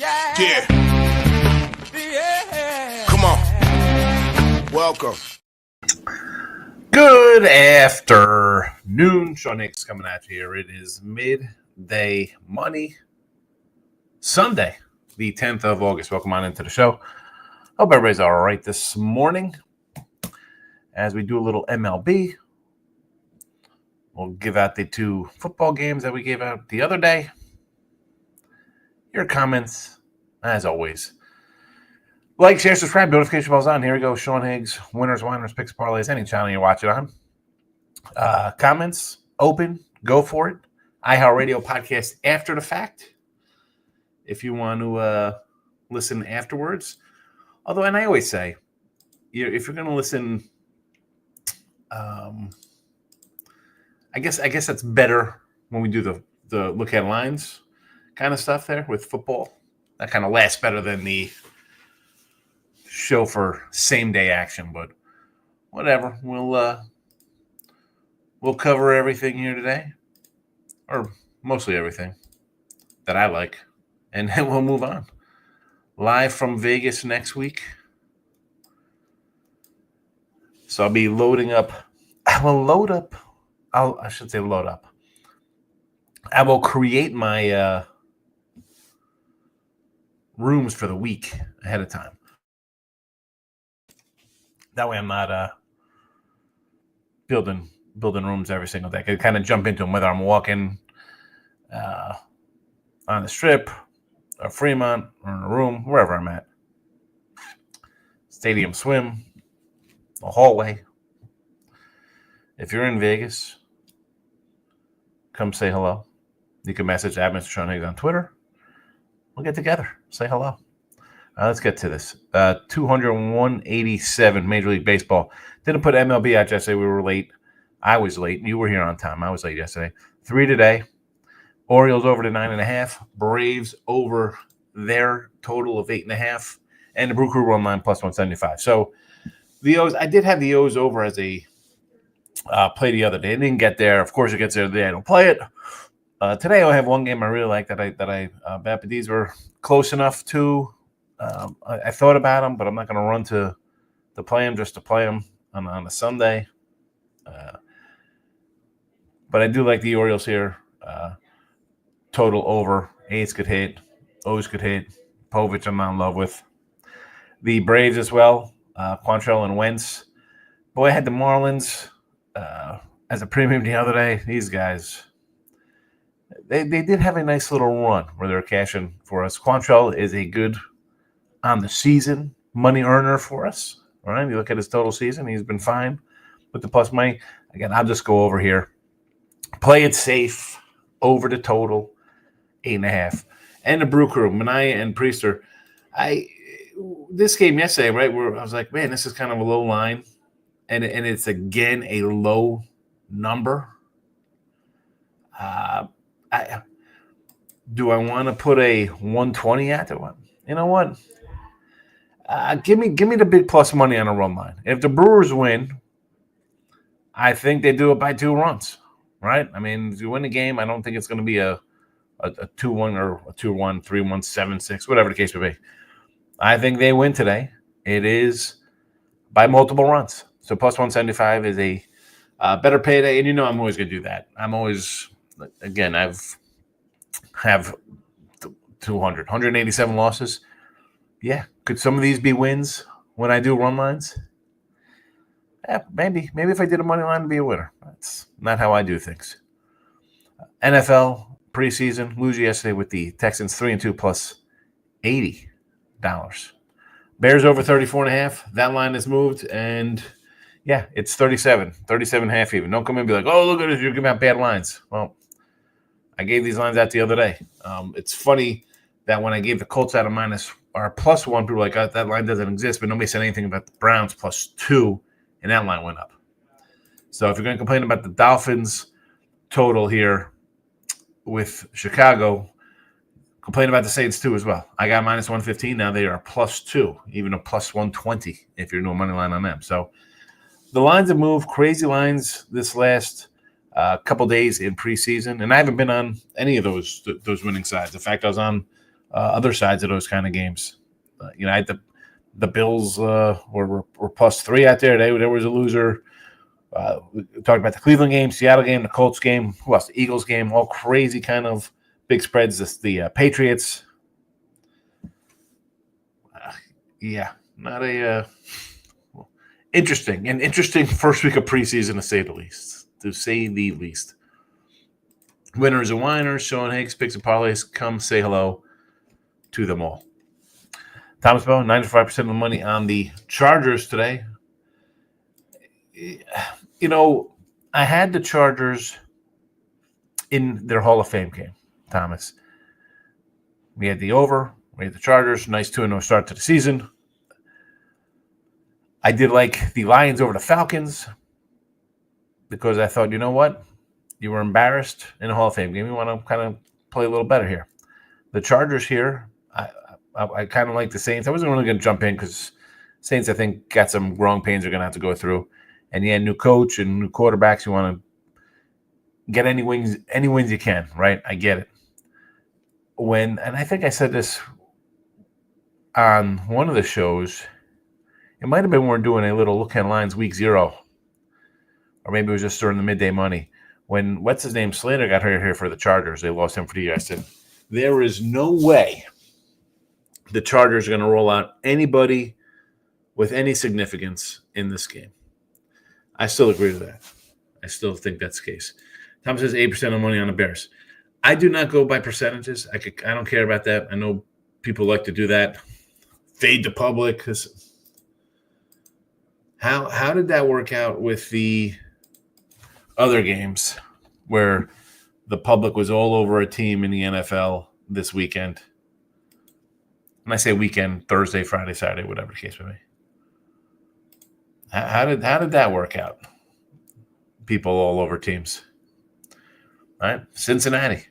Yeah. Come on. Welcome. Good afternoon. Sean Higgs coming at you here. It is midday money Sunday, the 10th of August. Welcome on into the show. Hope everybody's all right this morning. As we do a little MLB, we'll give out the 2 football games that we gave out the other day. Your comments, as always. Like, share, subscribe, notification bells on. Here we go. Sean Higgs, winners, whiners, picks, parlays, any channel you watch it on. Comments, open, go for it. iHeartRadio podcast after the fact. If you want to listen afterwards. Although, and I always say, if you're going to listen, I guess that's better when we do the look at lines kind of stuff there with football. That kind of lasts better than the show for same day action, but whatever. We'll cover everything here today, or mostly everything that I like, and then we'll move on. Live from Vegas next week. So I'll be loading up. I will create my rooms for the week ahead of time. That way I'm not building rooms every single day. I can kind of jump into them, whether I'm walking on the Strip or Fremont or in a room, wherever I'm at. Stadium swim, the hallway. If you're in Vegas, come say hello. You can message at Mr. Sean Higgs on Twitter. We'll get together. Say hello. Let's get to this. 201-87 Major League Baseball. Didn't put MLB out yesterday. We were late. I was late. You were here on time. I was late yesterday. 3 today. Orioles over to 9.5. Braves over their total of 8.5. And the Brew Crew run line plus 175. So the O's, I did have the O's over as a play the other day. It didn't get there. Of course, it gets there the day I don't play it. Today I have one game I really like that I bet, but these were close enough to. I thought about them, but I'm not going to run to play them just to play them on a Sunday. But I do like the Orioles here. Total over. A's could hit. O's could hit. Povich I'm not in love with. The Braves as well. Quantrill and Wentz. Boy, I had the Marlins as a premium the other day. These guys, they did have a nice little run where they're cashing for us. Quantrill is a good on the season money earner for us. All right, you look at his total season, he's been fine with the plus money. Again, I'll just go over here. Play it safe over the total, 8.5. And the Brew Crew, Minaya and Priester. This game yesterday, right, where I was like, man, this is kind of a low line. And it's, again, a low number. Do I want to put a 120 at it? You know what? Give me the big plus money on a run line. If the Brewers win, I think they do it by 2 runs, right? I mean, if you win the game, I don't think it's going to be a 2-1 or a 2-1, 3-1, 7-6, whatever the case may be. I think they win today. It is by multiple runs. So plus 175 is a better payday, and I'm always going to do that. I'm always, again, have 187 losses. Yeah, could some of these be wins when I do run lines? Yeah, maybe if I did a money line, it'd be a winner. That's not how I do things. NFL preseason, lose yesterday with the Texans 3-2 plus $80. Bears over 34.5. That line has moved, and yeah, it's 37.5 even. Don't come in and be like, oh, look at this, you're giving out bad lines. Well, I gave these lines out the other day. It's funny that when I gave the Colts out of minus or plus 1, people were like, oh, that line doesn't exist, but nobody said anything about the Browns plus 2, and that line went up. So if you're going to complain about the Dolphins total here with Chicago, complain about the Saints too as well. I got minus 115. Now they are plus 2, even a plus 120 if you're doing money line on them. So the lines have moved, crazy lines this last couple days in preseason, and I haven't been on any of those winning sides. In fact, I was on other sides of those kind of games. I had the Bills were +3 out there. There was a loser. We talked about the Cleveland game, Seattle game, the Colts game. Who else? The Eagles game. All crazy kind of big spreads. The Patriots. Not a interesting first week of preseason, to say the least. Winners and whiners, Sean Higgs, picks and parlays. Come say hello to them all. Thomas Bow, 95% of the money on the Chargers today. I had the Chargers in their Hall of Fame game, Thomas. We had the over. We had the Chargers. Nice 2-0 start to the season. I did like the Lions over the Falcons because I thought, you know what? You were embarrassed in the Hall of Fame game. You want to kind of play a little better here. The Chargers here, I kind of like the Saints. I wasn't really going to jump in because Saints, I think, got some growing pains they're going to have to go through. And new coach and new quarterbacks. You want to get any wins you can, right? I get it. And I think I said this on one of the shows. It might have been when we were doing a little look at lines week 0. Or maybe it was just during the midday money. When, Slater got hurt here for the Chargers. They lost him for the year. I said, there is no way the Chargers are going to roll out anybody with any significance in this game. I still agree with that. I still think that's the case. Tom says 8% of money on the Bears. I do not go by percentages. I don't care about that. I know people like to do that. Fade the public. How did that work out with the other games where the public was all over a team in the NFL this weekend? When I say weekend, Thursday, Friday, Saturday, whatever the case may be. How did that work out? People all over teams. All right? Cincinnati.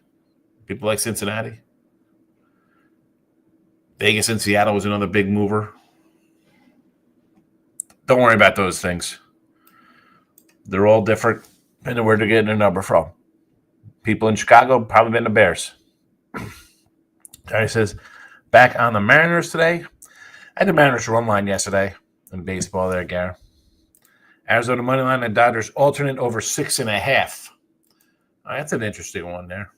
People like Cincinnati. Vegas and Seattle was another big mover. Don't worry about those things. They're all different, depending on where they're getting their number from. People in Chicago probably been the Bears. Gary says, back on the Mariners today. I had the Mariners run line yesterday in baseball there, Gary. Arizona money line and Dodgers alternate over 6.5. That's an interesting one there.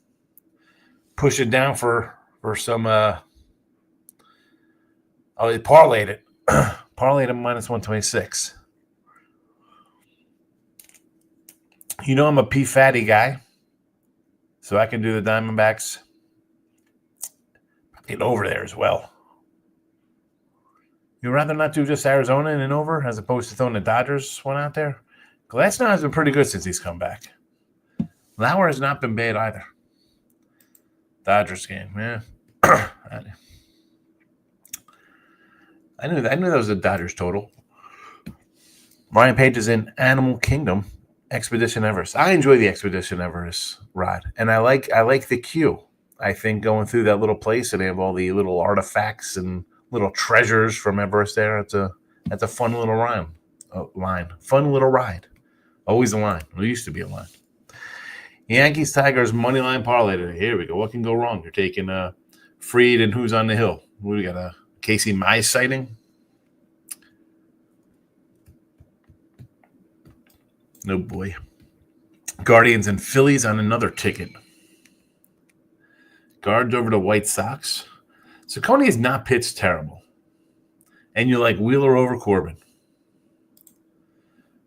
Push it down for some. They parlayed it. Parlayed at -126. I'm a P Fatty guy, so I can do the Diamondbacks. Get over there as well. You'd rather not do just Arizona and an over as opposed to throwing the Dodgers one out there? Glasnow has been pretty good since he's come back. Lauer has not been bad either. Dodgers game, yeah. I knew that was a Dodgers total. Ryan Page is in Animal Kingdom, Expedition Everest. I enjoy the Expedition Everest ride, and I like the queue. I think going through that little place and they have all the little artifacts and little treasures from Everest there. That's a fun little line. Fun little ride. Always a line. There used to be a line. Yankees Tigers money line parlay today. Here we go. What can go wrong? You're taking Freed and who's on the hill? We got a Casey Mize sighting. No boy. Guardians and Phillies on another ticket. Guards over the White Sox. Ciccone has not pitched terrible. And you like Wheeler over Corbin.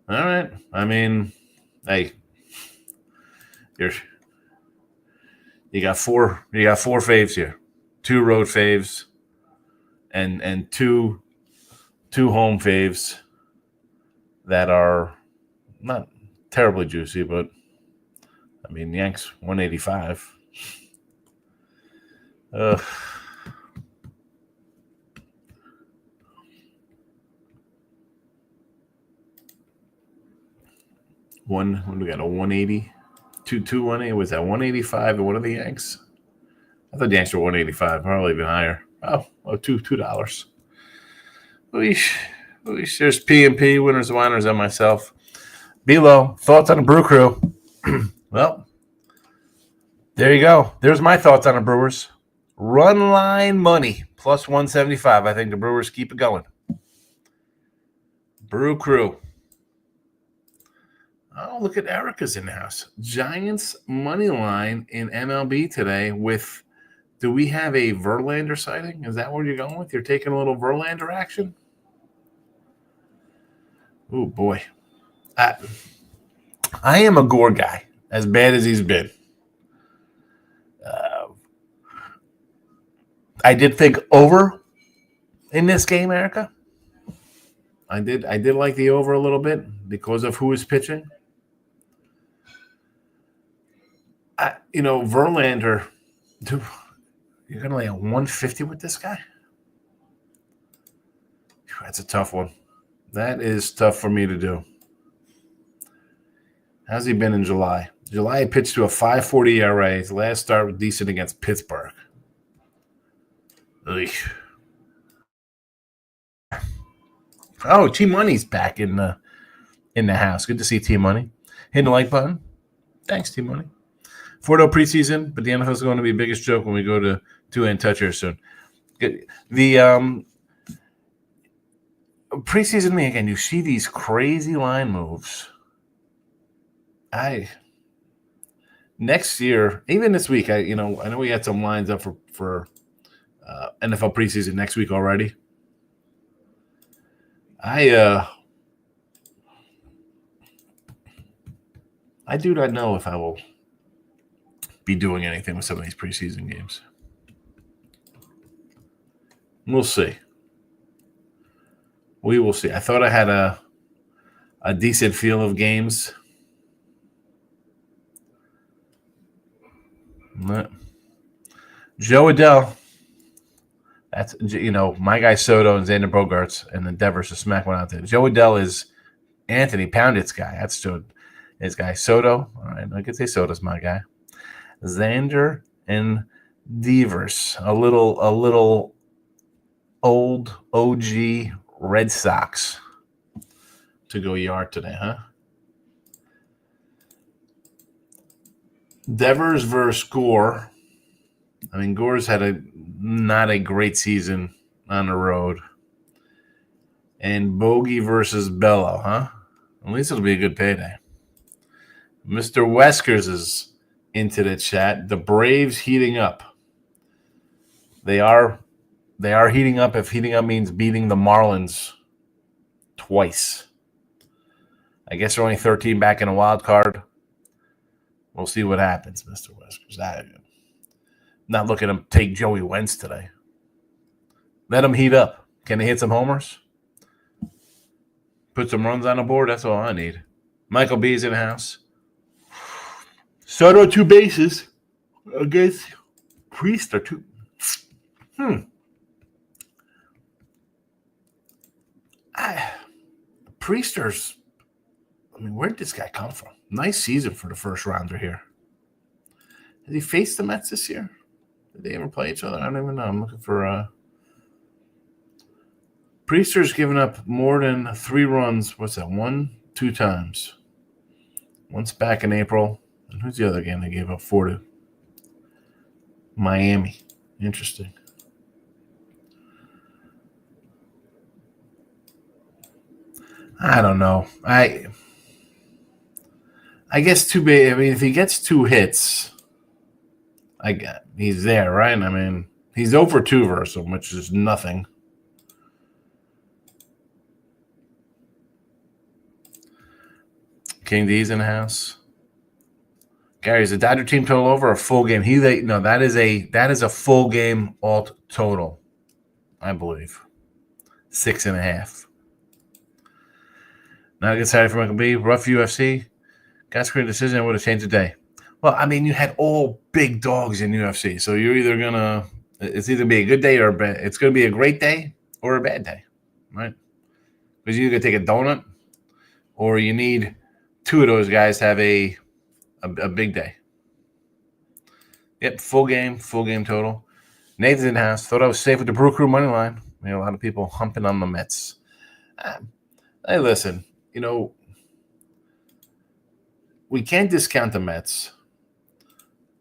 All right. I mean, hey, you got four faves here. 2 road faves and two home faves that are not terribly juicy, but I mean, Yanks 185. When we got a 180, 280, was that 185 and one of the Yanks? I thought the Yanks were 185, probably even higher. $2. There's P&P, winners and whiners, and myself. Below, thoughts on the Brew Crew. Well, there you go. There's my thoughts on the Brewers. Run line money, plus 175. I think the Brewers keep it going. Brew Crew. Oh, look at Erica's in the house. Giants money line in MLB today with, do we have a Verlander sighting? Is that what you're going with? You're taking a little Verlander action? Oh, boy. I am a Gore guy, as bad as he's been. I did think over in this game, Erica. I did like the over a little bit because of who is pitching. Verlander, dude, you're going to lay a 150 with this guy? That's a tough one. That is tough for me to do. How's he been in July? July, he pitched to a 5.40 ERA. His last start was decent against Pittsburgh. Ugh. Oh, T Money's back in the house. Good to see T Money. Hit the like button. Thanks, T Money. Fordo preseason, but the NFL is going to be the biggest joke when we go to two-hand touch here soon. The preseason me again. You see these crazy line moves. Next year, even this week, I know we had some lines up for NFL preseason next week already. I do not know if I will be doing anything with some of these preseason games. We'll see. We will see. I thought I had a decent feel of games. Joe Adele. That's, my guy Soto and Xander Bogaerts and the Devers to smack one out there. Joe Adele is Anthony Poundit's guy. That's his guy. Soto. All right, I could say Soto's my guy. Xander and Devers. A little old OG Red Sox to go yard today, huh? Devers versus Gore. I mean, Gore's had not a great season on the road. And Bogey versus Bello, huh? At least it'll be a good payday. Mr. Weskers is into the chat. The Braves heating up. They are heating up if heating up means beating the Marlins twice. I guess they're only 13 back in a wild card. We'll see what happens, Mr. Weskers. Not looking to take Joey Wentz today. Let him heat up. Can he hit some homers? Put some runs on the board? That's all I need. Michael B's in the house. Soto 2 bases against Priester 2. Priester's, where did this guy come from? Nice season for the first rounder here. Has he faced the Mets this year? Did they ever play each other? I don't even know. I'm looking for Priester's given up more than 3 runs. What's that? 2 times. Once back in April. And who's the other game they gave up 4 to? Miami. Interesting. I don't know. I guess 2 big. If he gets 2 hits, he's there, right? He's 0 for 2 versus him, which is nothing. King D's in the house. Gary, is the Dodger team total over a full game? No, that is a full game alt total, I believe. 6.5. Not a good Saturday for Michael B. Rough UFC. Got screwed decision. I would have changed the day. Well, you had all big dogs in UFC, so you're either gonna. It's either be a good day or a bad. It's gonna be a great day or a bad day, right? Because you're gonna take a donut, or you need 2 of those guys to have a big day. Yep, full game total. Nathan's in the house. Thought I was safe with the Brew Crew money line. A lot of people humping on the Mets. Hey, listen, we can't discount the Mets,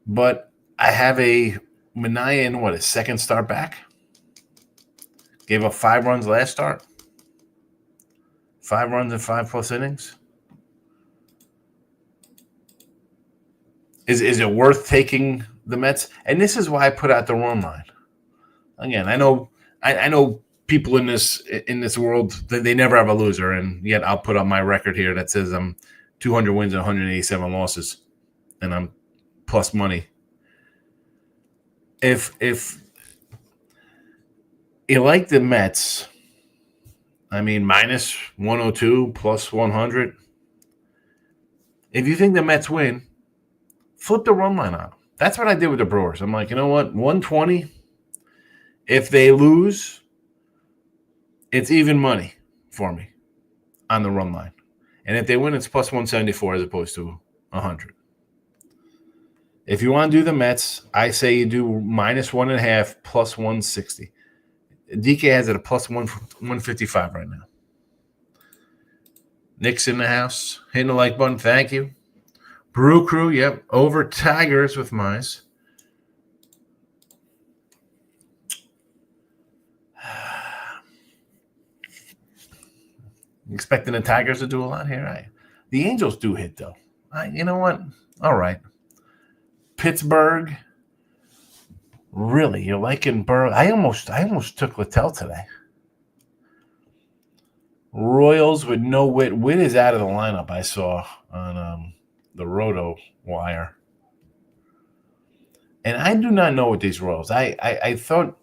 but I have a Minaya in his second start back? Gave up 5 runs last start. 5 runs in 5+ innings. Is it worth taking the Mets? And this is why I put out the run line. Again, I know people in this world, they never have a loser, and yet I'll put up my record here that says I'm 200 wins and 187 losses, and I'm plus money. If you like the Mets, I mean, minus 102, plus 100. If you think the Mets win, flip the run line on them. That's what I did with the Brewers. I'm like, you know what? 120. If they lose, it's even money for me on the run line. And if they win, it's plus 174 as opposed to 100. If you want to do the Mets, I say you do minus 1.5, plus 160. DK has it at plus 155 right now. Nick's in the house. Hitting the like button. Thank you. Brew Crew, yep. Over Tigers with Mize. Expecting the Tigers to do a lot here. The Angels do hit, though. You know what? All right. Pittsburgh. Really? You're liking Burrow? I almost took Littell today. Royals with no Witt. Witt is out of the lineup, I saw on the Roto wire. And I do not know with these Royals. I thought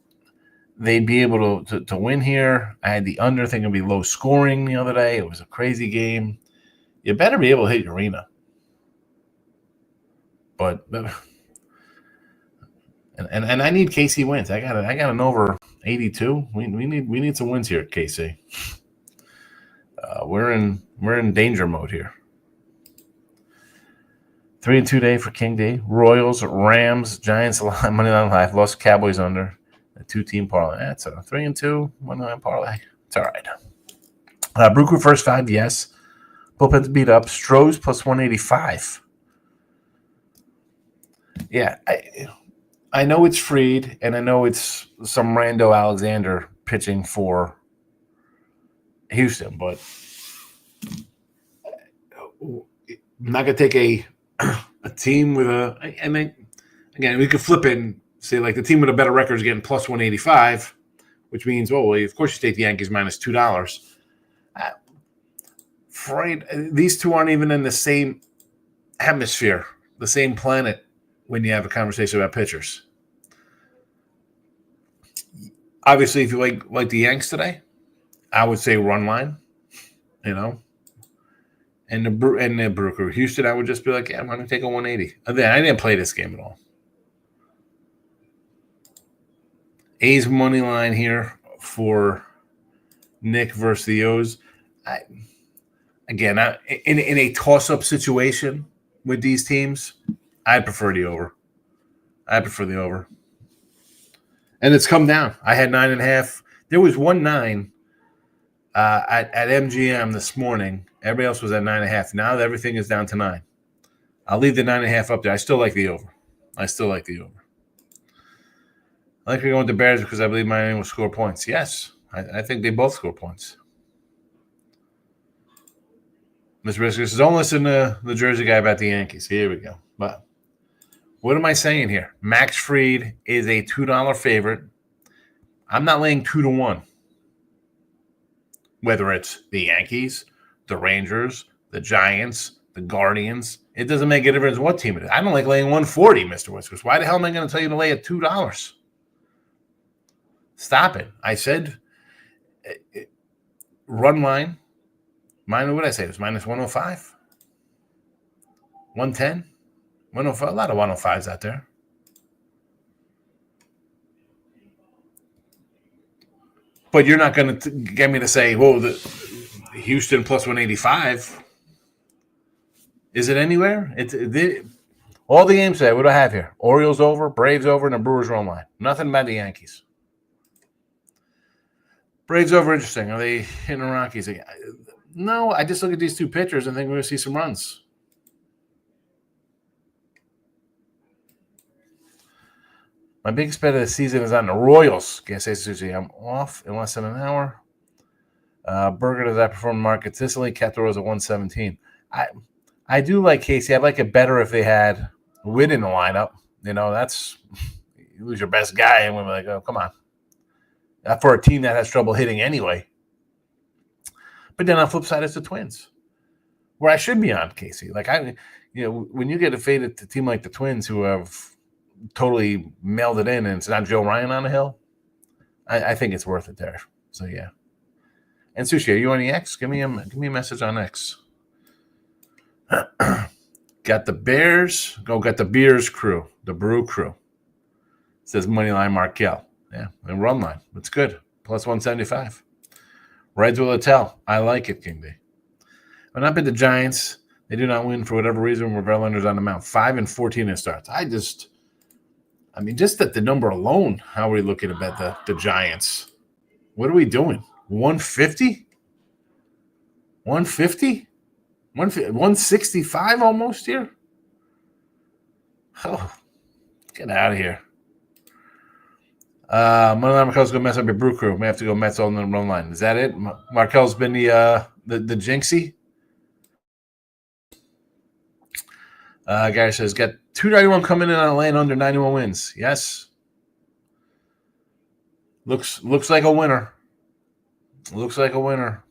they'd be able to win here. I had the under thing would be low scoring the other day. It was a crazy game. You better be able to hit Urena. But and I need KC wins. I got an over 82. We need some wins here at KC. We're in danger mode here. 3-2 day for King D. Royals, Rams, Giants money line live. Lost Cowboys under. A 2-team parlay. That's a 3-2 money line parlay. It's all right. Brew Crew first 5, yes. Bullpen's beat up. Strohs plus 185. Yeah, I know it's Fried, and I know it's some rando Alexander pitching for Houston, but I'm not going to take a team with again, we could flip it and say, like, the team with a better record is getting plus 185, which means, of course you take the Yankees minus $2. Fried, these two aren't even in the same hemisphere, the same planet when you have a conversation about pitchers. Obviously, if you like the Yanks today, I would say run line, and the Brew Crew. Houston, I would just be like, yeah, I'm going to take a 180. I didn't play this game at all. A's money line here for Nick versus the O's. In a toss-up situation with these teams, I prefer the over. And it's come down. I had 9.5. There was 1-9 at MGM this morning. Everybody else was at 9.5. Now everything is down to 9. I'll leave the 9.5 up there. I still like the over. I like to go with the Bears because I believe Miami will score points. Yes, I think they both score points. Mr. Briscoe says, don't listen to the Jersey guy about the Yankees. Here we go. But what am I saying here? Max Fried is a $2 favorite. I'm not laying 2-1. Whether it's the Yankees, the Rangers, the Giants, the Guardians, it doesn't make a difference what team it is. I don't like laying 140, Mr. Whiskers. Why the hell am I going to tell you to lay at $2? Stop it. I said run line. What did I say? It was minus 105? 110? 105? A lot of 105s out there. But you're not going to get me to say, the Houston plus 185. Is it anywhere? All the games today, what do I have here? Orioles over, Braves over, and the Brewers run line. Nothing about the Yankees. Braves over, interesting. Are they hitting the Rockies again? No, I just look at these two pitchers and think we're going to see some runs. My biggest bet of the season is on the Royals. Guess Susie, I'm off in less than an hour. Berger, does that perform market consistently? Kept the Rose at 117. I do like Casey. I'd like it better if they had Witt in the lineup. That's you lose your best guy, and we're like, oh, come on. For a team that has trouble hitting anyway. But then on the flip side, it's the Twins, where I should be on Casey. Like when you get a faded to team like the Twins, who have totally mailed it in, and it's not Joe Ryan on the hill, I think it's worth it there. So yeah. And Sushi, are you on the X? Give me a message on X. Got the Bears. Got the Beers crew, the Brew crew. It says Moneyline Markel. Yeah, and run line. That's good. Plus 175. Reds will tell. I like it, King D. When I bet the Giants, they do not win for whatever reason. We're Verlander's on the mound. 5-14 in starts. Just at the number alone, how are we looking to bet the Giants? What are we doing? 150? 150? 165 almost here? Oh, get out of here. Moneyline Markel's going to mess up your brew crew. May have to go Mets on the run line. Is that it? Markel's been the jinxie? Gary says, got 291 coming in on a lane under 91 wins. Yes. Looks like a winner. Looks like a winner.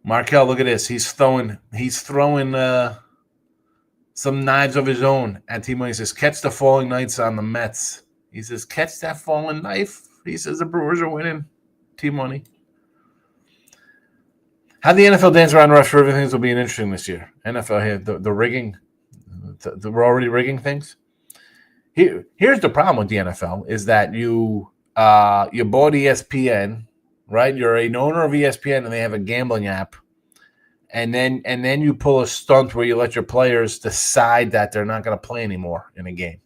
Markel, look at this. He's throwing some knives of his own at T-Money. He says, catch the falling knights on the Mets. He says, catch that falling knife. He says the Brewers are winning. T-Money. How the NFL dance around rush for everything will be interesting this year. NFL here, the rigging. We're already rigging things. Here's the problem with the NFL is that you bought ESPN, right? You're an owner of ESPN, and they have a gambling app, and then you pull a stunt where you let your players decide that they're not going to play anymore in a game.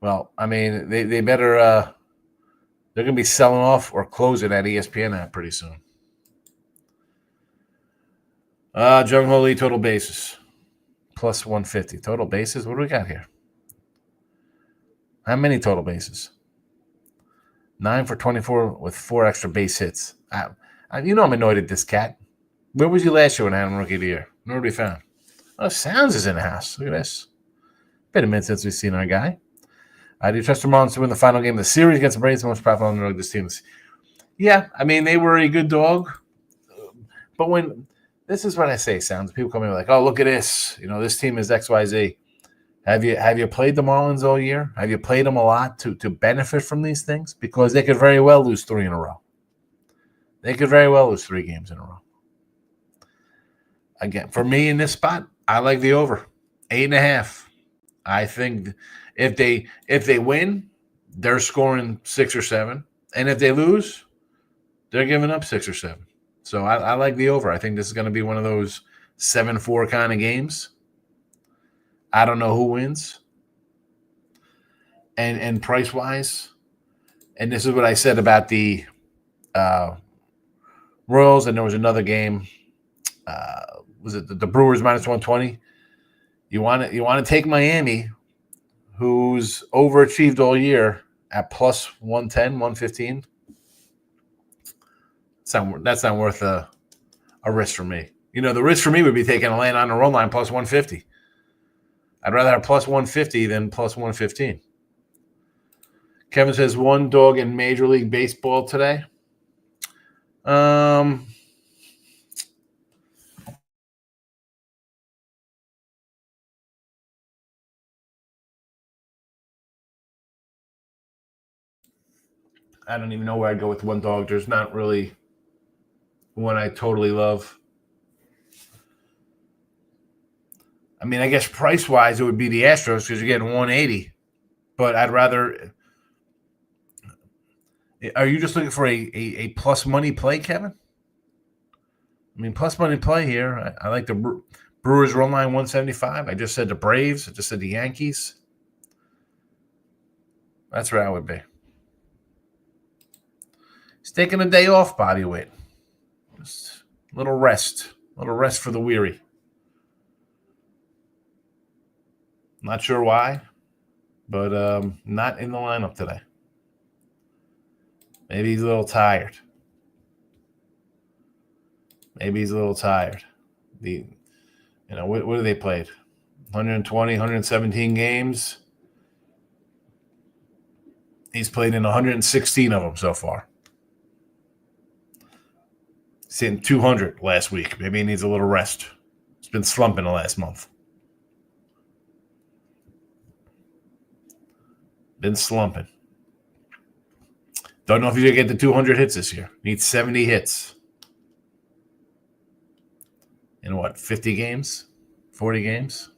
Well, they better. They're going to be selling off or closing that ESPN app pretty soon. Jung Ho Lee total bases. Plus 150. Total bases? What do we got here? How many total bases? 9 for 24 with 4 extra base hits. I'm annoyed at this cat. Where was he last year when I had him rookie of the year? Nobody found. Oh, Sounds is in the house. Look at this. Been a minute since we've seen our guy. Do you trust the Marlins to win the final game of the series against the Braves? The most profitable underdog this team is. Yeah, they were a good dog. But this is what I say, Sounds. People come in like, oh, look at this. This team is XYZ. Have you played the Marlins all year? Have you played them a lot to benefit from these things? Because they could very well lose 3 in a row. They could very well lose 3 games in a row. Again, for me in this spot, I like the over. 8.5. I think if they win, they're scoring 6 or 7. And if they lose, they're giving up 6 or 7. So I like the over. I think this is going to be one of those 7-4 kind of games. I don't know who wins. And price-wise, and this is what I said about the Royals, and there was another game. Was it the Brewers minus 120? You want to take Miami, who's overachieved all year, at plus 110, 115? That's not worth a risk for me. The risk for me would be taking a land on the run line plus 150. I'd rather have plus 150 than plus 115. Kevin says one dog in Major League Baseball today. I don't even know where I'd go with one dog. There's not really one I totally love. I guess price-wise, it would be the Astros because you're getting 180. But I'd rather – are you just looking for a plus money play, Kevin? Plus money play here. I like the Brewers run line 175. I just said the Braves. I just said the Yankees. That's where I would be. He's taking a day off, body weight. Just a little rest. A little rest for the weary. Not sure why, but not in the lineup today. Maybe he's a little tired. What have they played? 120, 117 games. He's played in 116 of them so far. He's hitting 200 last week. Maybe he needs a little rest. He's been slumping the last month. Been slumping. Don't know if he's going to get the 200 hits this year. Needs 70 hits. In 50 games? 40 games?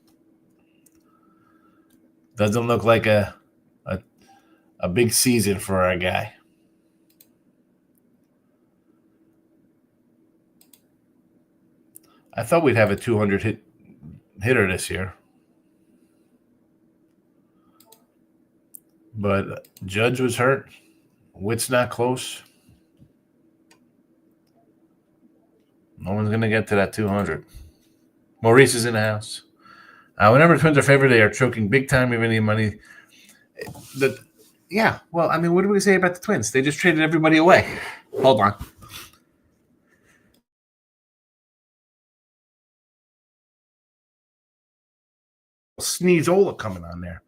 Doesn't look like a big season for our guy. I thought we'd have a 200 hitter this year. But Judge was hurt. Witt's not close. No one's going to get to that 200. Maurice is in the house. Whenever the Twins are favored, they are choking big time, even any money. What do we say about the Twins? They just traded everybody away. Hold on. Sneezola coming on there.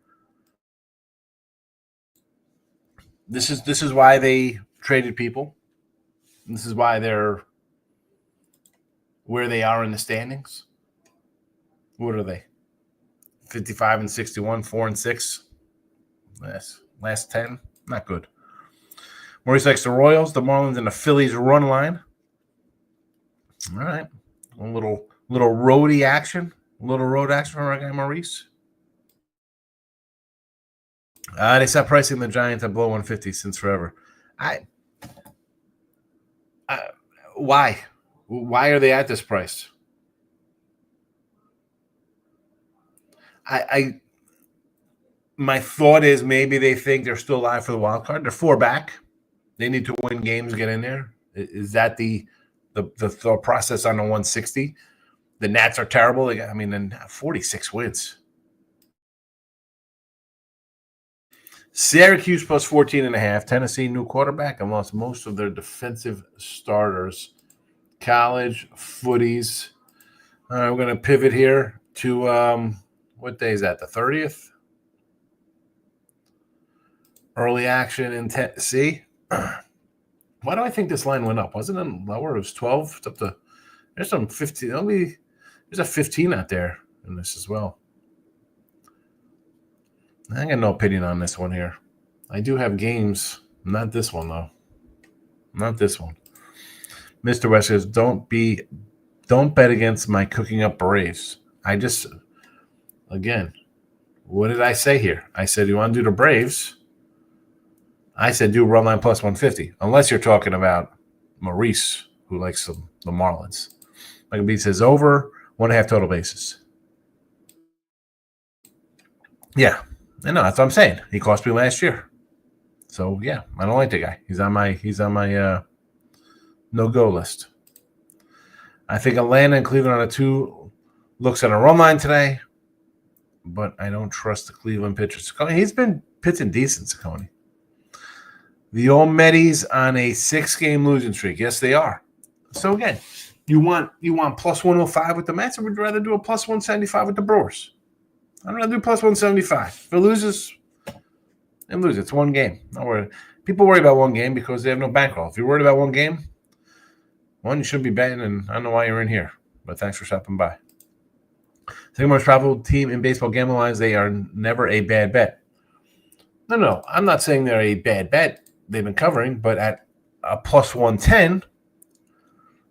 This is why they traded people. This is why they're where they are in the standings. What are they? 55 and 61, 4 and 6. Last 10. Not good. Maurice likes the Royals, the Marlins, and the Phillies run line. All right. A little roadie action. A little road action from our guy Maurice. They stopped pricing the Giants at below 150 since forever. Why? Why are they at this price? My thought is maybe they think they're still alive for the wild card. They're 4 back. They need to win games to get in there. Is that the thought process on the 160? The Nats are terrible. 46 wins. Syracuse plus 14.5. Tennessee, new quarterback, and lost most of their defensive starters. College footies. All right, we're going to pivot here to what day is that? The 30th? Early action in Tennessee. Why do I think this line went up? Wasn't it lower? It was 12. It's up to there's some 15. There's a 15 out there in this as well. I got no opinion on this one here. I do have games. Not this one, though. Not this one. Mr. West says, don't bet against my cooking up Braves. Again, what did I say here? I said, you want to do the Braves? I said, do run line plus 150. Unless you're talking about Maurice, who likes the Marlins. Like B says, over 1.5 total bases. Yeah. I know, that's what I'm saying. He cost me last year. So yeah, I don't like the guy. He's on my no-go list. I think Atlanta and Cleveland are the 2 looks at a run line today, but I don't trust the Cleveland pitchers. He's been pitching decent, Ciccone. The old Metis on a 6-game losing streak. Yes, they are. So again, you want plus 105 with the Mets, or would you rather do a plus 175 with the Brewers? I'd rather do plus 175. If it loses, then lose. It's 1 game. Not worried. People worry about 1 game because they have no bankroll. If you're worried about 1 game, you shouldn't be betting, and I don't know why you're in here. But thanks for stopping by. Second most profitable team in baseball gambling lines, they are never a bad bet. No, I'm not saying they're a bad bet. They've been covering, but at a plus 110,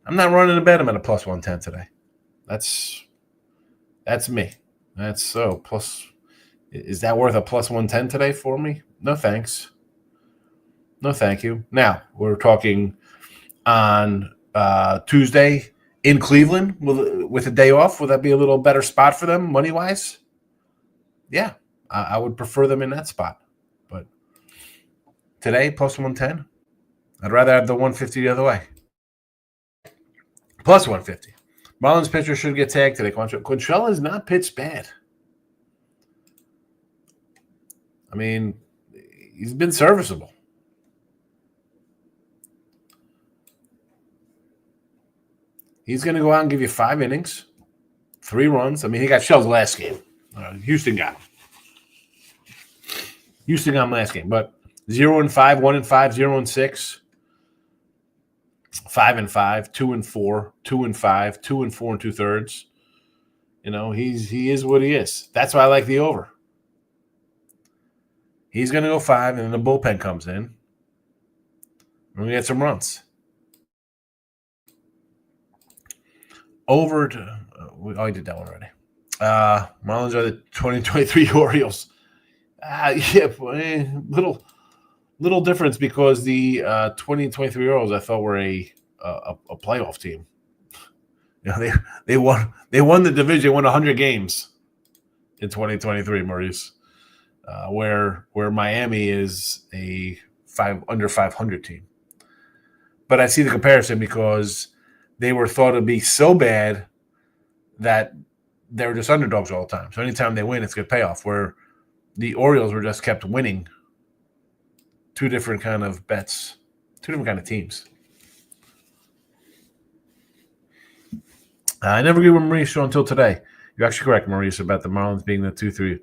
I'm not running to bet them at a plus 110 today. That's me. That's so plus. Is that worth a plus 110 today for me? No, thanks. No, thank you. Now, we're talking on Tuesday in Cleveland with a day off. Will that be a little better spot for them money-wise? Yeah, I would prefer them in that spot. But today, plus 110, I'd rather have the 150 the other way. Plus 150. Marlins pitcher should get tagged today. Quantrill has not pitched bad. I mean, he's been serviceable. He's going to go out and give you 5 innings, 3 runs. I mean, he got shelled last game. Houston got him. Houston got him last game, but 0-5, 1-5, 0-6, 5-5, 2-4, 2-5, 2-4 2/3. You know, he is what he is. That's why I like the over. He's going to go 5, and then the bullpen comes in. We're going to get some runs. Over to I did that one already. Marlins are the 2023 Orioles. Little difference because the 2023 Orioles I thought were a playoff team. You know, they won the division, won 100 games in 2023, Maurice. Where Miami is a under 500 team. But I see the comparison because they were thought to be so bad that they were just underdogs all the time. So anytime they win, it's good payoff. Where the Orioles were just kept winning. 2 different kind of bets, 2 different kind of teams. I never agree with Maurice until today. You're actually correct, Maurice, about the Marlins being the 2-3.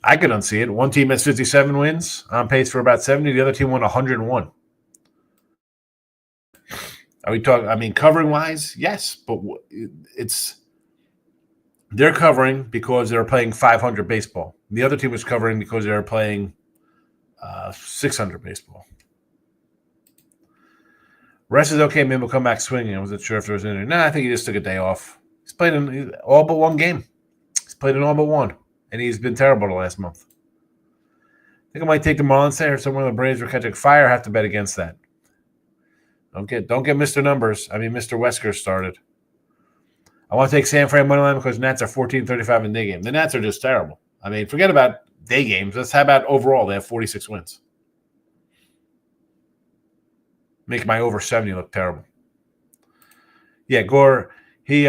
I could unsee it. One team has 57 wins, on pace for about 70. The other team won 101. Are we talking? I mean, covering wise, yes, but they're covering because they're playing 500 baseball. The other team was covering because they're playing 600 baseball. Rest is okay. Maybe we'll come back swinging. I wasn't sure if there was anything. I think he just took a day off. He's played in all but one game. He's played in all but one, and he's been terrible the last month. I think I might take the Marlins there. Somewhere the Braves are catching fire. I have to bet against that. Don't get Mr. Numbers. I mean, Mr. Wesker started. I want to take San Fran money line because Nats are 14-35 in day game. The Nats are just terrible. I mean, forget about day games. Let's how about overall? They have 46 wins. Make my over 70 look terrible. Yeah, Gore, he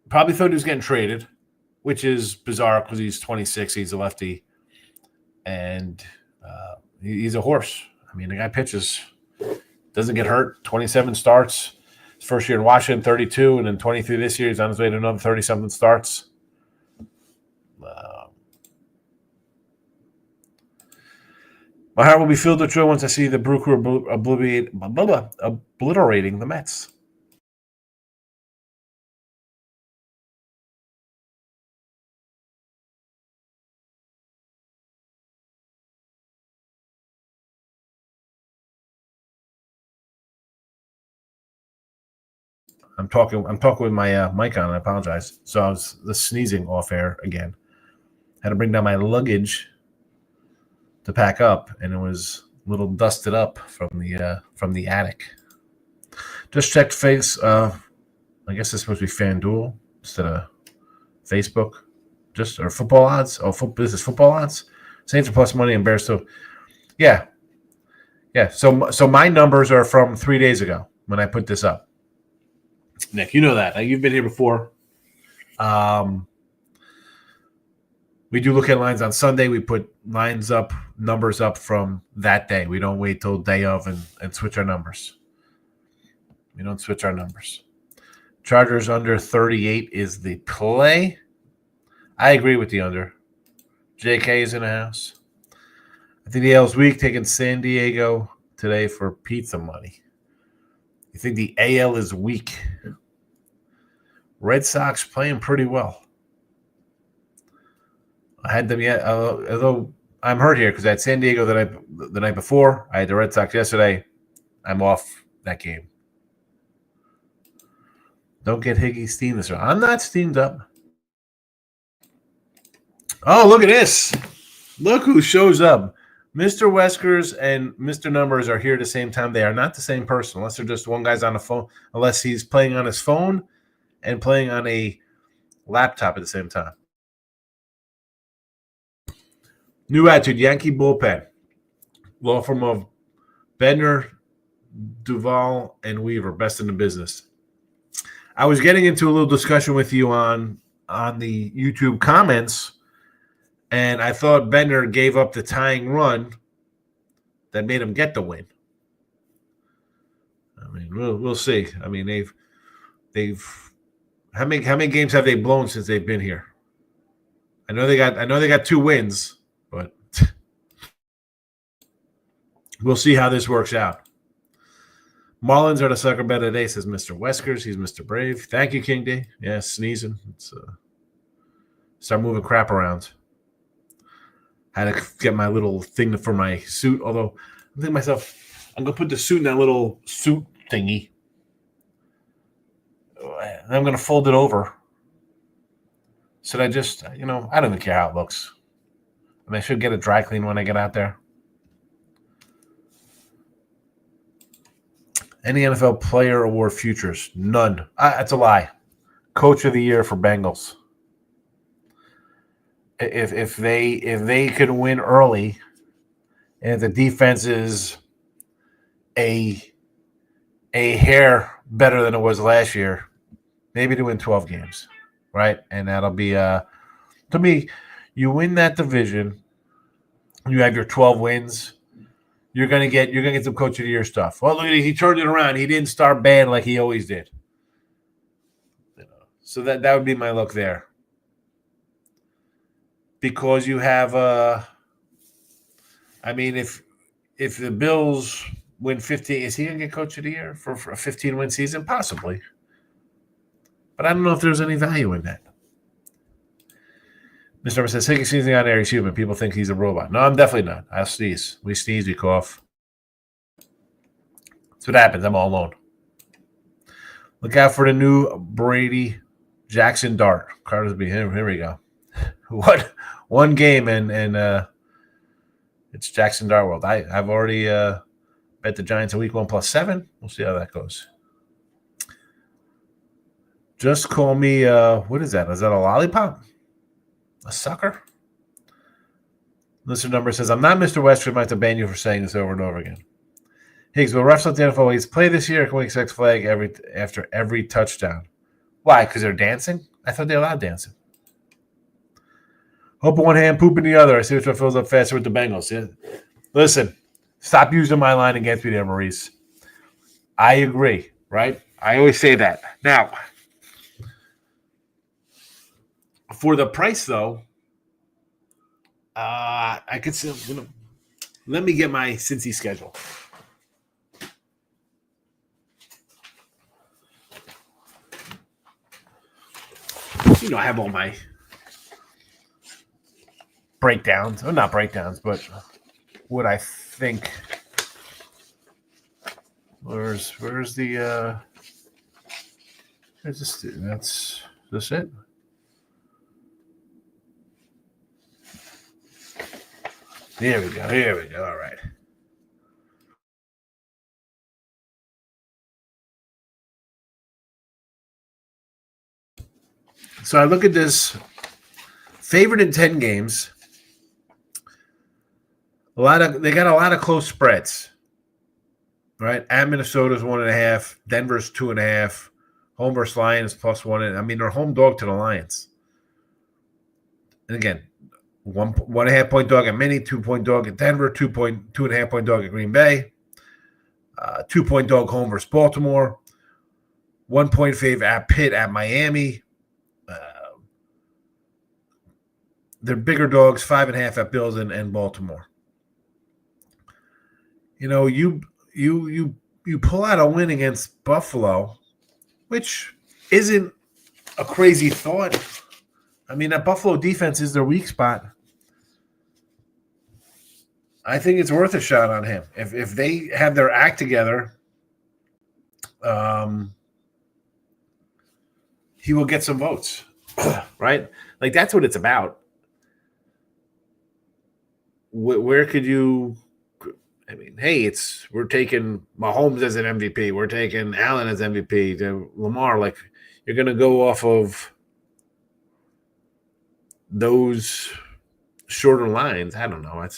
probably thought he was getting traded, which is bizarre because he's 26. He's a lefty, and he's a horse. I mean, the guy pitches, doesn't get hurt, 27 starts. His first year in Washington, 32, and then 23 this year. He's on his way to another 30-something starts. My heart will be filled with joy once I see the Brew Crew obliterating the Mets. I'm talking with my mic on. I apologize. So I was sneezing off air again. Had to bring down my luggage to pack up, and it was a little dusted up from the attic. Just checked face. I guess it's supposed to be FanDuel instead of Facebook. Or football odds. Oh, this is football odds. Saints are plus money and Bears too. Yeah. So my numbers are from 3 days ago when I put this up. Nick, you know that. You've been here before. We do look at lines on Sunday. We put numbers up from that day. We don't wait till day of and switch our numbers. We don't switch our numbers. Chargers under 38 is the play. I agree with the under. JK is in the house. I think the AL's weak, taking San Diego today for pizza money. You think the AL is weak? Red Sox playing pretty well. I had them yet, although I'm hurt here because I had San Diego the night before. I had the Red Sox yesterday. I'm off that game. Don't get Higgy steamed this round. I'm not steamed up. Oh, look at this. Look who shows up. Mr. Weskers and Mr. Numbers are here at the same time. They are not the same person unless they're just one guy's on the phone, unless he's playing on his phone and playing on a laptop at the same time. New attitude, Yankee bullpen. Law firm of Bednar, Duval, and Weaver, best in the business. I was getting into a little discussion with you on the YouTube comments And I thought Bender gave up the tying run that made him get the win. I mean, we'll see. I mean, they've how many games have they blown since they've been here? I know they got 2 wins, but we'll see how this works out. Marlins are the sucker bet today, says Mr. Weskers. He's Mr. Brave. Thank you, King D. Yeah, sneezing. It's start moving crap around. Had to get my little thing for my suit. Although I'm thinking to myself, I'm gonna put the suit in that little suit thingy. And I'm gonna fold it over. Should I just, I don't even care how it looks. I mean, I should get a dry clean when I get out there. Any NFL player award futures? None. That's a lie. Coach of the year for Bengals. If they could win early, and if the defense is a hair better than it was last year, maybe to win 12 games, right? And that'll be to me, you win that division, you have your 12 wins. You're gonna get some coach of the year stuff. Well, look at it, he turned it around. He didn't start bad like he always did. So that would be my look there. Because you have I mean, if the Bills win 15, is he gonna get coach of the year for a 15-win season? Possibly. But I don't know if there's any value in that. Mr. Number says, Higgs sneezing on air, he's human. People think he's a robot. No, I'm definitely not. I'll sneeze. We sneeze, we cough. That's what happens. I'm all alone. Look out for the new Brady Jackson dart. Carter's be here we go. What? One game and it's Jackson Dart World. I've already bet the Giants in week 1 +7. We'll see how that goes. Just call me what is that? Is that a lollipop? A sucker? Listener number says, I'm not Mr. Westwood. I might have to ban you for saying this over and over again. Higgs, will refs let the NFL East play this year? Can we expect flag after every touchdown? Why? Because they're dancing? I thought they allowed dancing. Hope one hand, poop in the other. I see which one fills up faster with the Bengals. Yeah. Listen, stop using my line against me there, Maurice. I agree, right? I always say that. Now, for the price, though, I could still, let me get my Cincy schedule. I have all my breakdowns. Well, not breakdowns, but what I think. Where's the that's this it? Here we go. All right. So I look at this favored in 10 games. They got a lot of close spreads. Right? At Minnesota's 1.5, Denver's 2.5, home versus Lions +1. I mean, they're home dog to the Lions. And again, 1.5 point dog at Mini, 2 point dog at Denver, 2.5 point dog at Green Bay, 2 point dog home versus Baltimore, 1 point fave at Pitt at Miami. They're bigger dogs, 5.5 at Bills and Baltimore. You pull out a win against Buffalo, which isn't a crazy thought. I mean, that Buffalo defense is their weak spot. I think it's worth a shot on him. If they have their act together, he will get some votes, right? Like, that's what it's about. Where could you – I mean, hey, we're taking Mahomes as an MVP. We're taking Allen as MVP. Lamar, like, you're going to go off of those shorter lines. I don't know. I had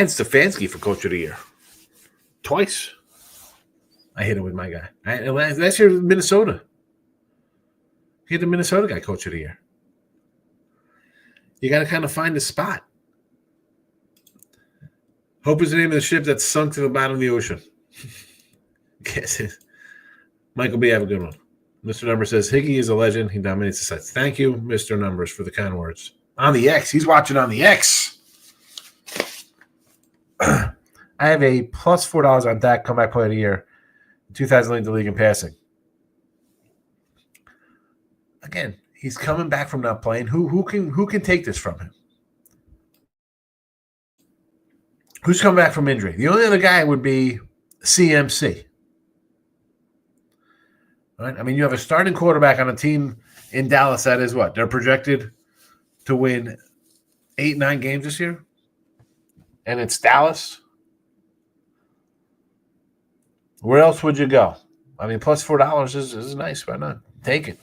Stefanski for Coach of the Year twice. I hit it with my guy. Last year, Minnesota. He had the Minnesota guy Coach of the Year. You got to kind of find a spot. Hope is the name of the ship that sunk to the bottom of the ocean. Michael B., have a good one. Mr. Number says, Higgy is a legend. He dominates the sites. Thank you, Mr. Numbers, for the kind words. On the X. He's watching on the X. I have a plus $4 on Dak comeback play of the year. 2000 lead the league in passing. Again, he's coming back from not playing. Who can take this from him? Who's coming back from injury? The only other guy would be CMC. Right? I mean, you have a starting quarterback on a team in Dallas that is what? They're projected to win 8-9 games this year. And it's Dallas. Where else would you go? I mean, plus $4 is nice. Why not? Take it.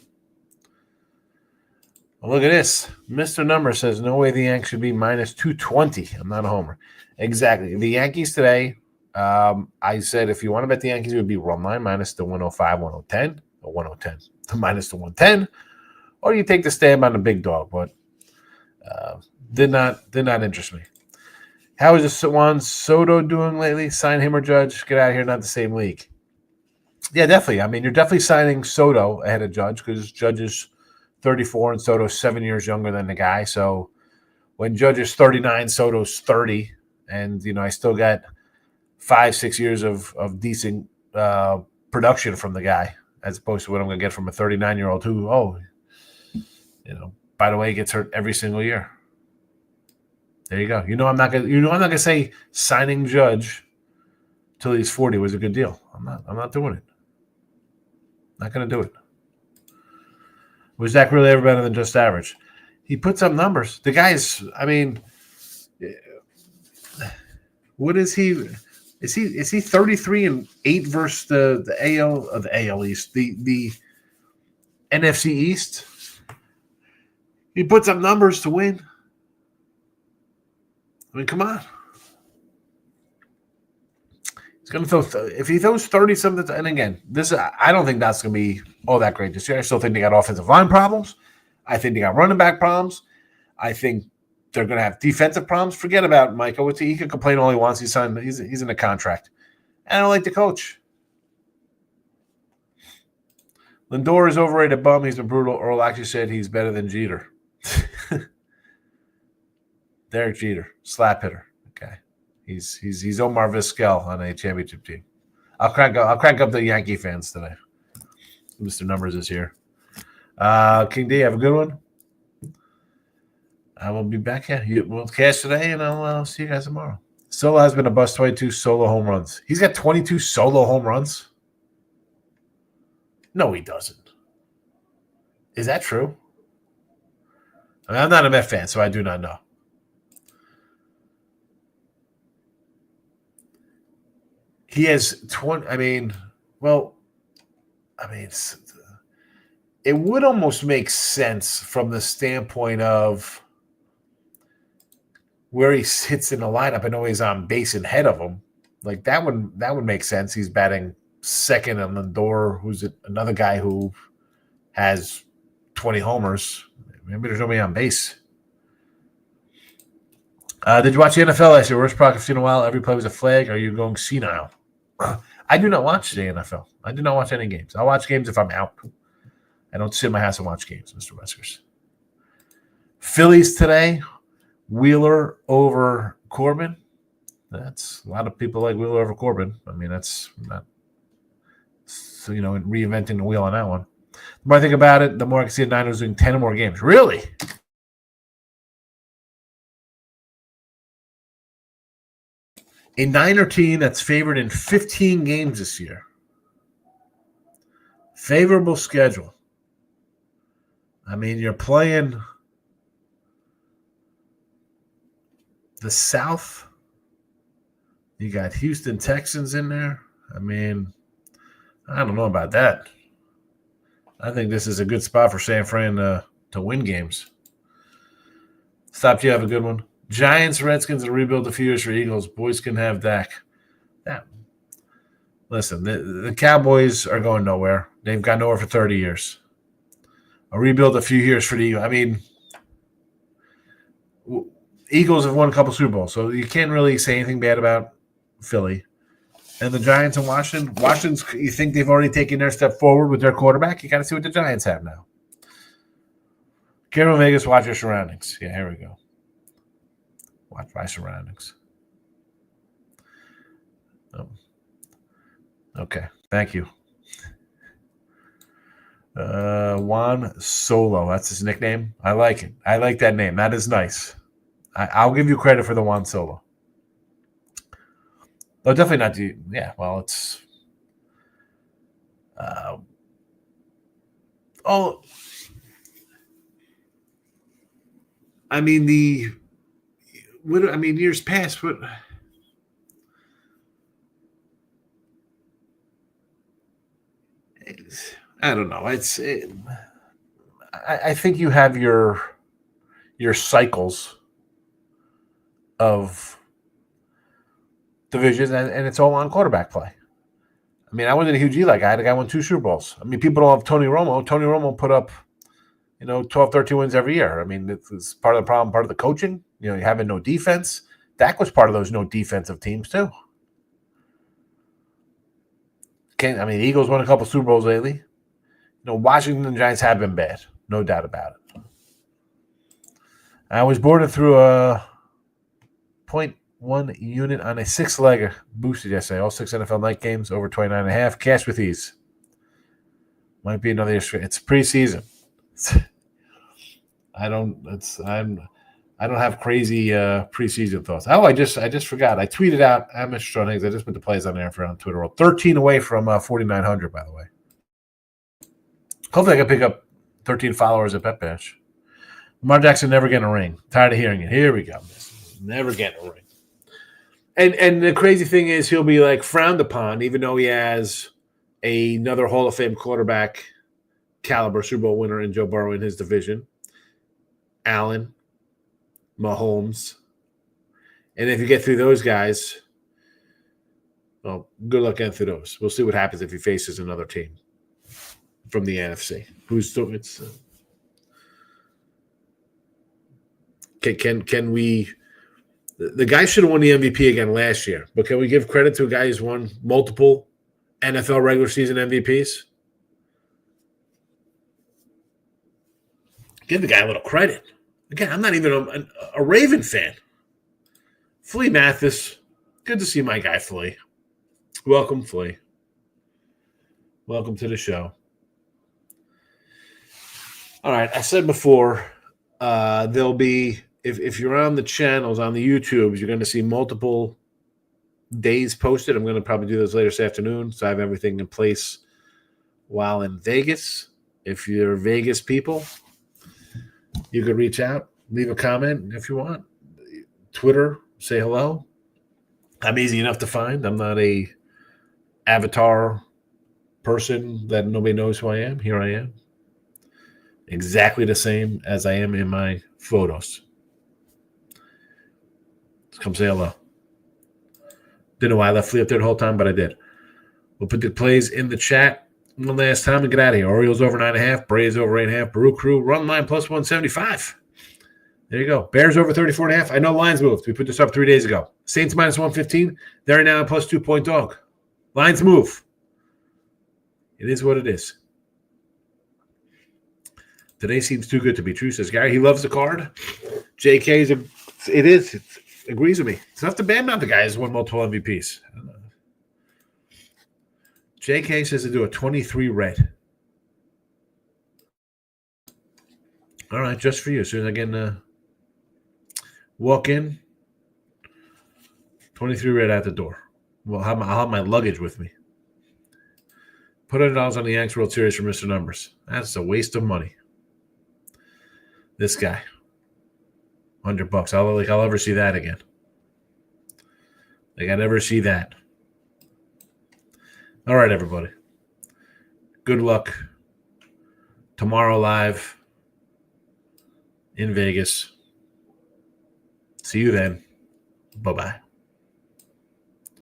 Well, look at this. Mr. Number says, no way the Yanks should be minus 220. I'm not a homer. Exactly. The Yankees today, I said if you want to bet the Yankees, it would be run line minus the 105, 110, or 110 to minus the 110. Or you take the stab on the big dog, but did not interest me. How is the Juan Soto doing lately? Sign him or Judge? Get out of here, not the same league. Yeah, definitely. I mean, you're definitely signing Soto ahead of Judge because Judge is 34 and Soto's 7 years younger than the guy. So when Judge is 39, Soto's 30. And, I still got 5-6 years of decent production from the guy as opposed to what I'm going to get from a 39-year-old who, by the way, gets hurt every single year. There you go. I'm not gonna say signing Judge till he's 40 was a good deal. I'm not doing it. Not gonna do it. Was Zach really ever better than just average? He puts up numbers. The guy is, what is he? Is he 33-8 versus the AL East, the NFC East? He puts up numbers to win. I mean, come on. He's going to throw if he throws 30-something. And again, I don't think that's going to be all that great this year. I still think they got offensive line problems. I think they got running back problems. I think they're going to have defensive problems. Forget about Michael. He can complain all he wants. He's in a contract. And I don't like the coach. Lindor is overrated bum. He's been brutal. Earl actually said he's better than Jeter. Derek Jeter, slap hitter. Okay, he's Omar Vizquel on a championship team. I'll crank up the Yankee fans today. Mr. Numbers is here. King D, have a good one. I will be back here. We'll cash today, and I'll see you guys tomorrow. Solo has been a bust. 22 solo home runs. He's got 22 solo home runs. No, he doesn't. Is that true? I'm not a Met fan, so I do not know. He has 20. It would almost make sense from the standpoint of where he sits in the lineup. I know he's on base and head of him. Like that would make sense. He's batting second on Lindor, who's another guy who has 20 homers. Maybe there's nobody on base. Did you watch the NFL last year? Worst product I've seen in a while. Every play was a flag. Are you going senile? I do not watch the NFL. I do not watch any games. I watch games if I'm out. I don't sit in my house and watch games, Mr. Weskers. Phillies today, Wheeler over Corbin. That's a lot of people like Wheeler over Corbin. I mean, that's not reinventing the wheel on that one. The more I think about it, the more I can see the Niners doing 10 more games. Really? A Niner team that's favored in 15 games this year. Favorable schedule. I mean, you're playing the South. You got Houston Texans in there. I mean, I don't know about that. I think this is a good spot for San Fran to win games. Stop, you have a good one. Giants, Redskins, and rebuild a few years for Eagles. Boys can have Dak. Yeah. Listen, the Cowboys are going nowhere. They've gone nowhere for 30 years. A rebuild a few years for the Eagles. I mean, Eagles have won a couple Super Bowls, so you can't really say anything bad about Philly. And the Giants and Washington's, you think they've already taken their step forward with their quarterback? You got to see what the Giants have now. Carol Vegas, watch your surroundings. Yeah, here we go. Watch my surroundings. Oh. Okay, thank you. Juan Solo, that's his nickname. I like it. I like that name. That is nice. I'll give you credit for the Juan Solo. Though definitely not the. Yeah, well, it's. I mean years past. What? I don't know. I think you have your cycles of divisions, and it's all on quarterback play. I mean, I wasn't a huge Eli guy. The guy won 2 Super Bowls. I mean, people don't have Tony Romo. Tony Romo put up, 12, 13 wins every year. I mean, it's part of the problem, part of the coaching. You having no defense. Dak was part of those no defensive teams too. The Eagles won a couple Super Bowls lately. Washington and the Giants have been bad. No doubt about it. I was boarded through a 0.1 unit on a 6-legger boosted yesterday. All 6 NFL night games over 29.5. Cash with ease. Might be another year straight. It's preseason. I don't have crazy preseason thoughts. Oh, I just forgot. I tweeted out Amish Sean Higgs. I just put the plays on there on Twitter. 13 away from 4,900, by the way. Hopefully I can pick up 13 followers at Bet Bash. Lamar Jackson never getting a ring. Tired of hearing it. Here we go. Never getting a ring. And the crazy thing is he'll be frowned upon, even though he has another Hall of Fame quarterback caliber Super Bowl winner in Joe Burrow in his division. Allen, Mahomes. And if you get through those guys, well, good luck getting through those. We'll see what happens if he faces another team from the NFC. Can we? The guy should have won the MVP again last year, but can we give credit to a guy who's won multiple NFL regular season MVPs? Give the guy a little credit. Again, I'm not even a Raven fan. Flea Mathis, good to see my guy Flea. Welcome, Flea. Welcome to the show. All right, I said before, there'll be, if you're on the channels, on the YouTubes, you're going to see multiple days posted. I'm going to probably do those later this afternoon, so I have everything in place while in Vegas. If you're Vegas people, you could reach out, leave a comment if you want. Twitter, say hello. I'm easy enough to find. I'm not a avatar person that nobody knows who I am. Here I am. Exactly the same as I am in my photos. Just come say hello. Didn't know why I left Flea up there the whole time, but I did. We'll put the plays in the chat one last time and get out of here. Orioles over 9.5, Braves over 8.5, Brew Crew run line plus 175. There you go. Bears over 34.5. I know lines moved. We put this up 3 days ago. Saints minus 115. They're now a plus 2-point dog. Lines move. It is what it is. Today seems too good to be true, says Gary. He loves the card. JK it agrees with me. It's not the badmouth the guy who's won multiple MVPs. JK says to do a 23 red. All right, just for you. As soon as I get walk in, 23 red at the door. Well, I'll have my luggage with me. Put $100 on the Yanks World Series for Mr. Numbers. That's a waste of money. This guy, $100. I'll ever see that again. I never see that. All right, everybody. Good luck tomorrow live in Vegas. See you then. Bye-bye.